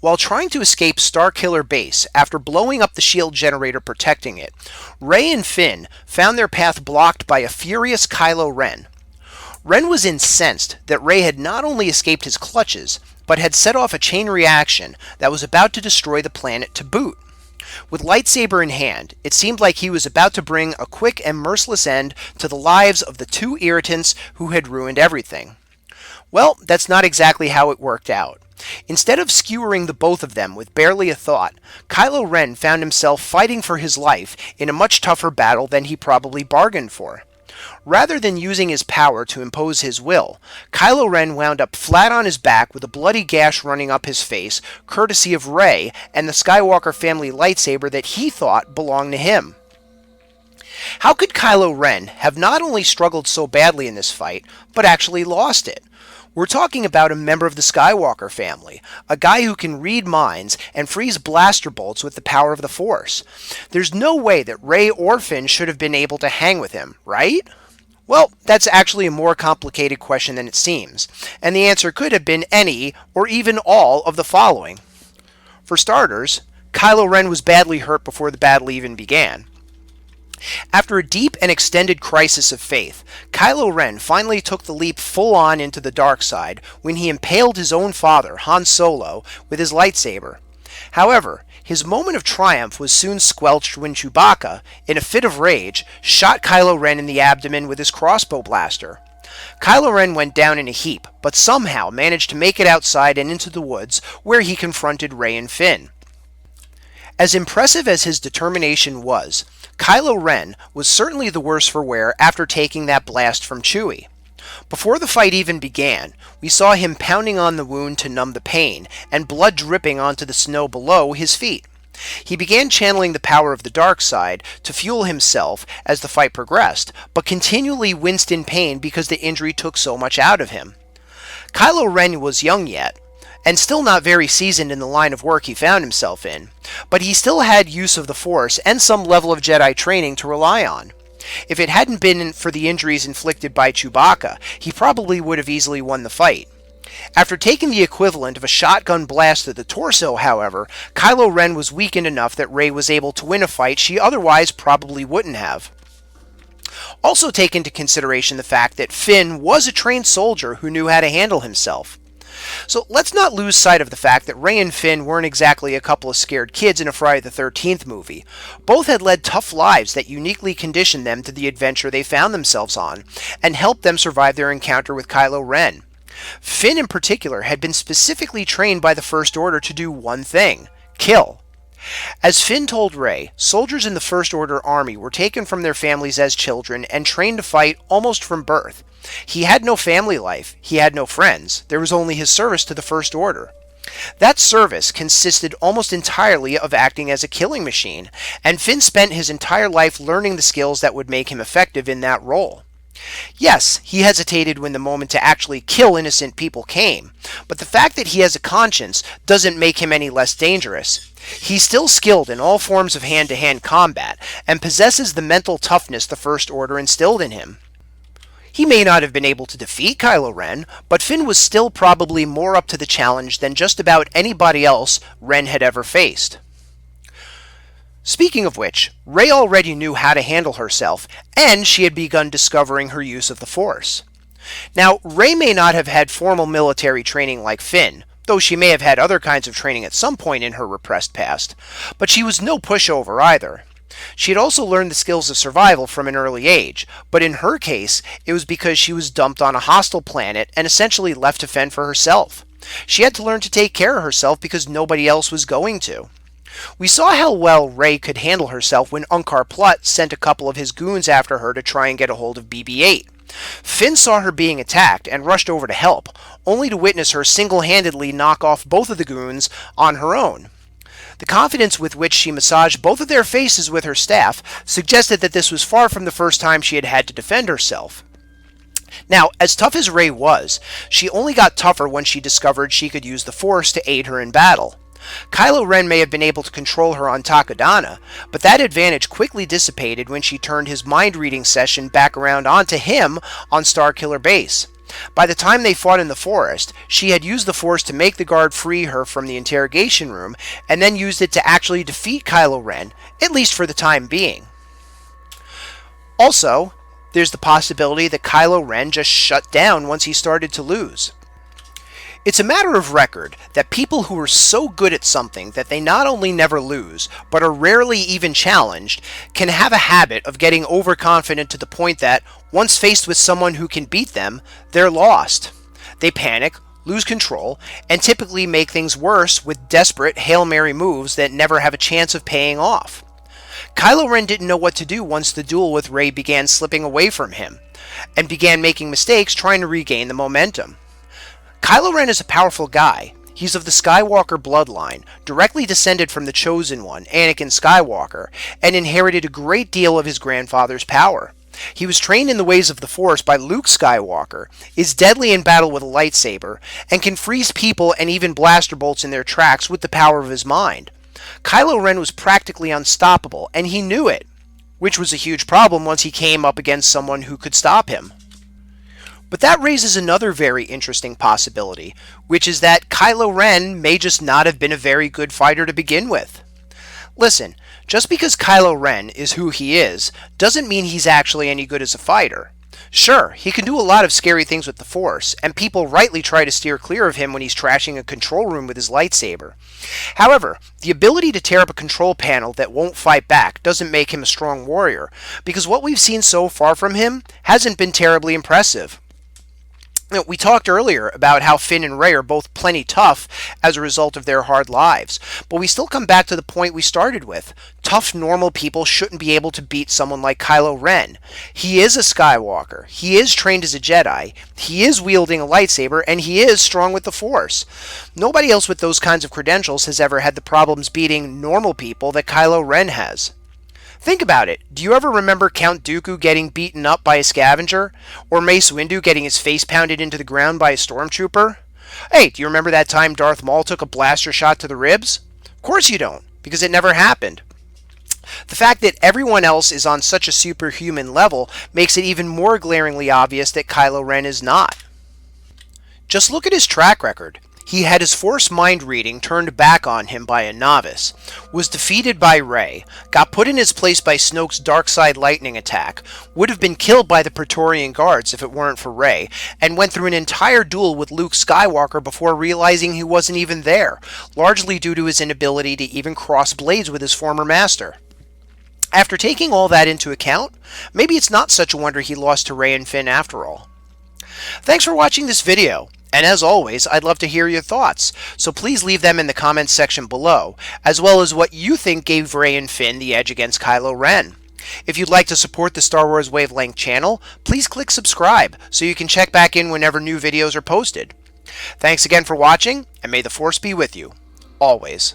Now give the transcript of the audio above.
While trying to escape Starkiller Base after blowing up the shield generator protecting it, Rey and Finn found their path blocked by a furious Kylo Ren. Ren was incensed that Rey had not only escaped his clutches, but had set off a chain reaction that was about to destroy the planet to boot. With lightsaber in hand, it seemed like he was about to bring a quick and merciless end to the lives of the two irritants who had ruined everything. Well, that's not exactly how it worked out. Instead of skewering the both of them with barely a thought, Kylo Ren found himself fighting for his life in a much tougher battle than he probably bargained for. Rather than using his power to impose his will, Kylo Ren wound up flat on his back with a bloody gash running up his face, courtesy of Rey and the Skywalker family lightsaber that he thought belonged to him. How could Kylo Ren have not only struggled so badly in this fight, but actually lost it? We're talking about a member of the Skywalker family, a guy who can read minds and freeze blaster bolts with the power of the Force. There's no way that Rey or Finn should have been able to hang with him, right? Well, that's actually a more complicated question than it seems, and the answer could have been any or even all of the following. For starters, Kylo Ren was badly hurt before the battle even began. After a deep and extended crisis of faith, Kylo Ren finally took the leap full-on into the dark side when he impaled his own father, Han Solo, with his lightsaber. However, his moment of triumph was soon squelched when Chewbacca, in a fit of rage, shot Kylo Ren in the abdomen with his crossbow blaster. Kylo Ren went down in a heap, but somehow managed to make it outside and into the woods, where he confronted Rey and Finn. As impressive as his determination was, Kylo Ren was certainly the worse for wear after taking that blast from Chewie. Before the fight even began, we saw him pounding on the wound to numb the pain, and blood dripping onto the snow below his feet. He began channeling the power of the dark side to fuel himself as the fight progressed, but continually winced in pain because the injury took so much out of him. Kylo Ren was young yet, and still not very seasoned in the line of work he found himself in, but he still had use of the Force and some level of Jedi training to rely on. If it hadn't been for the injuries inflicted by Chewbacca, he probably would have easily won the fight. After taking the equivalent of a shotgun blast to the torso, however, Kylo Ren was weakened enough that Rey was able to win a fight she otherwise probably wouldn't have. Also take into consideration the fact that Finn was a trained soldier who knew how to handle himself. So let's not lose sight of the fact that Rey and Finn weren't exactly a couple of scared kids in a Friday the 13th movie. Both had led tough lives that uniquely conditioned them to the adventure they found themselves on, and helped them survive their encounter with Kylo Ren. Finn in particular had been specifically trained by the First Order to do one thing: kill. As Finn told Rey, soldiers in the First Order army were taken from their families as children and trained to fight almost from birth. He had no family life, he had no friends, there was only his service to the First Order. That service consisted almost entirely of acting as a killing machine, and Finn spent his entire life learning the skills that would make him effective in that role. Yes, he hesitated when the moment to actually kill innocent people came, but the fact that he has a conscience doesn't make him any less dangerous. He's still skilled in all forms of hand-to-hand combat, and possesses the mental toughness the First Order instilled in him. He may not have been able to defeat Kylo Ren, but Finn was still probably more up to the challenge than just about anybody else Ren had ever faced. Speaking of which, Rey already knew how to handle herself, and she had begun discovering her use of the Force. Now, Rey may not have had formal military training like Finn, though she may have had other kinds of training at some point in her repressed past, but she was no pushover either. She had also learned the skills of survival from an early age, but in her case, it was because she was dumped on a hostile planet and essentially left to fend for herself. She had to learn to take care of herself because nobody else was going to. We saw how well Rey could handle herself when Unkar Plutt sent a couple of his goons after her to try and get a hold of BB-8. Finn saw her being attacked and rushed over to help, only to witness her single-handedly knock off both of the goons on her own. The confidence with which she massaged both of their faces with her staff suggested that this was far from the first time she had had to defend herself. Now, as tough as Rey was, she only got tougher when she discovered she could use the Force to aid her in battle. Kylo Ren may have been able to control her on Takodana, but that advantage quickly dissipated when she turned his mind-reading session back around onto him on Starkiller Base. By the time they fought in the forest, she had used the Force to make the guard free her from the interrogation room, and then used it to actually defeat Kylo Ren, at least for the time being. Also, there's the possibility that Kylo Ren just shut down once he started to lose. It's a matter of record that people who are so good at something that they not only never lose, but are rarely even challenged, can have a habit of getting overconfident to the point that, once faced with someone who can beat them, they're lost. They panic, lose control, and typically make things worse with desperate Hail Mary moves that never have a chance of paying off. Kylo Ren didn't know what to do once the duel with Rey began slipping away from him, and began making mistakes trying to regain the momentum. Kylo Ren is a powerful guy. He's of the Skywalker bloodline, directly descended from the Chosen One, Anakin Skywalker, and inherited a great deal of his grandfather's power. He was trained in the ways of the Force by Luke Skywalker, is deadly in battle with a lightsaber, and can freeze people and even blaster bolts in their tracks with the power of his mind. Kylo Ren was practically unstoppable, and he knew it, which was a huge problem once he came up against someone who could stop him. But that raises another very interesting possibility, which is that Kylo Ren may just not have been a very good fighter to begin with. Listen, just because Kylo Ren is who he is, doesn't mean he's actually any good as a fighter. Sure, he can do a lot of scary things with the Force, and people rightly try to steer clear of him when he's trashing a control room with his lightsaber. However, the ability to tear up a control panel that won't fight back doesn't make him a strong warrior, because what we've seen so far from him hasn't been terribly impressive. We talked earlier about how Finn and Rey are both plenty tough as a result of their hard lives, but we still come back to the point we started with. Tough, normal people shouldn't be able to beat someone like Kylo Ren. He is a Skywalker, he is trained as a Jedi, he is wielding a lightsaber, and he is strong with the Force. Nobody else with those kinds of credentials has ever had the problems beating normal people that Kylo Ren has. Think about it. Do you ever remember Count Dooku getting beaten up by a scavenger? Or Mace Windu getting his face pounded into the ground by a stormtrooper? Hey, do you remember that time Darth Maul took a blaster shot to the ribs? Of course you don't, because it never happened. The fact that everyone else is on such a superhuman level makes it even more glaringly obvious that Kylo Ren is not. Just look at his track record. He had his Force mind reading turned back on him by a novice, was defeated by Rey, got put in his place by Snoke's dark side lightning attack, would have been killed by the Praetorian Guards if it weren't for Rey, and went through an entire duel with Luke Skywalker before realizing he wasn't even there, largely due to his inability to even cross blades with his former master. After taking all that into account, maybe it's not such a wonder he lost to Rey and Finn after all. Thanks for watching this video. And as always, I'd love to hear your thoughts, so please leave them in the comments section below, as well as what you think gave Rey and Finn the edge against Kylo Ren. If you'd like to support the Star Wars Wavelength channel, please click subscribe so you can check back in whenever new videos are posted. Thanks again for watching, and may the Force be with you, always.